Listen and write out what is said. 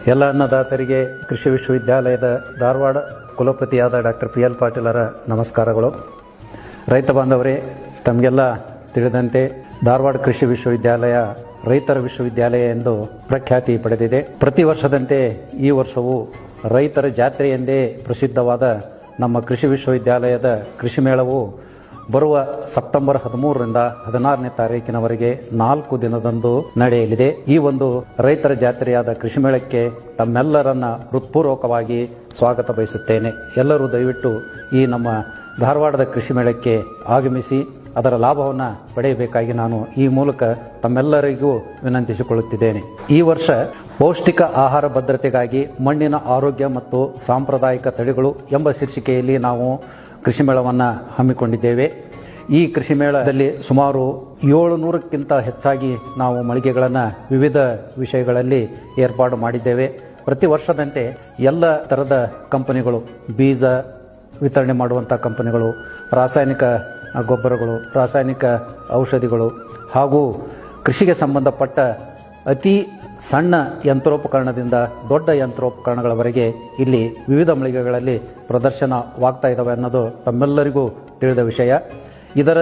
ಎಲ್ಲ ಅನ್ನದಾತರಿಗೆ ಕೃಷಿ ವಿಶ್ವವಿದ್ಯಾಲಯದ ಧಾರವಾಡ ಕುಲಪತಿಯಾದ ಡಾಕ್ಟರ್ PL ಪಾಟೀಲರ ನಮಸ್ಕಾರಗಳು. ರೈತ ಬಾಂಧವರೇ, ತಮಗೆಲ್ಲ ತಿಳಿದಂತೆ ಧಾರವಾಡ ಕೃಷಿ ವಿಶ್ವವಿದ್ಯಾಲಯ ರೈತರ ವಿಶ್ವವಿದ್ಯಾಲಯ ಎಂದು ಪ್ರಖ್ಯಾತಿ ಪಡೆದಿದೆ. ಪ್ರತಿ ವರ್ಷದಂತೆ ಈ ವರ್ಷವೂ ರೈತರ ಜಾತ್ರೆ ಎಂದೇ ಪ್ರಸಿದ್ಧವಾದ ನಮ್ಮ ಕೃಷಿ ವಿಶ್ವವಿದ್ಯಾಲಯದ ಕೃಷಿ ಮೇಳವು ಬರುವ ಸೆಪ್ಟೆಂಬರ್ 13ರಿಂದ 16ನೇ ತಾರೀಕಿನವರೆಗೆ 4 ದಿನದಂದು ನಡೆಯಲಿದೆ. ಈ ಒಂದು ರೈತರ ಜಾತ್ರೆಯಾದ ಕೃಷಿ ಮೇಳಕ್ಕೆ ತಮ್ಮೆಲ್ಲರನ್ನ ಹೃತ್ಪೂರ್ವಕವಾಗಿ ಸ್ವಾಗತ ಬಯಸುತ್ತೇನೆ. ಎಲ್ಲರೂ ದಯವಿಟ್ಟು ಈ ನಮ್ಮ ಧಾರವಾಡದ ಕೃಷಿ ಮೇಳಕ್ಕೆ ಆಗಮಿಸಿ ಅದರ ಲಾಭವನ್ನು ಪಡೆಯಬೇಕಾಗಿ ನಾನು ಈ ಮೂಲಕ ತಮ್ಮೆಲ್ಲರಿಗೂ ವಿನಂತಿಸಿಕೊಳ್ಳುತ್ತಿದ್ದೇನೆ. ಈ ವರ್ಷ ಪೌಷ್ಟಿಕ ಆಹಾರ ಭದ್ರತೆಗಾಗಿ ಮಣ್ಣಿನ ಆರೋಗ್ಯ ಮತ್ತು ಸಾಂಪ್ರದಾಯಿಕ ತಳಿಗಳು ಎಂಬ ಶೀರ್ಷಿಕೆಯಲ್ಲಿ ನಾವು ಕೃಷಿ ಮೇಳವನ್ನು ಹಮ್ಮಿಕೊಂಡಿದ್ದೇವೆ. ಈ ಕೃಷಿ ಮೇಳದಲ್ಲಿ ಸುಮಾರು 700ಕ್ಕಿಂತ ಹೆಚ್ಚಾಗಿ ನಾವು ಮಳಿಗೆಗಳನ್ನು ವಿವಿಧ ವಿಷಯಗಳಲ್ಲಿ ಏರ್ಪಾಡು ಮಾಡಿದ್ದೇವೆ. ಪ್ರತಿ ವರ್ಷದಂತೆ ಎಲ್ಲ ಥರದ ಕಂಪನಿಗಳು, ಬೀಜ ವಿತರಣೆ ಮಾಡುವಂಥ ಕಂಪನಿಗಳು, ರಾಸಾಯನಿಕ ಗೊಬ್ಬರಗಳು, ರಾಸಾಯನಿಕ ಔಷಧಿಗಳು ಹಾಗೂ ಕೃಷಿಗೆ ಸಂಬಂಧಪಟ್ಟ ಅತಿ ಸಣ್ಣ ಯಂತ್ರೋಪಕರಣದಿಂದ ದೊಡ್ಡ ಯಂತ್ರೋಪಕರಣಗಳವರೆಗೆ ಇಲ್ಲಿ ವಿವಿಧ ಮಳಿಗೆಗಳಲ್ಲಿ ಪ್ರದರ್ಶನವಾಗ್ತಾ ಇದ್ದಾವೆ ಅನ್ನೋದು ತಮ್ಮೆಲ್ಲರಿಗೂ ತಿಳಿದ ವಿಷಯ. ಇದರ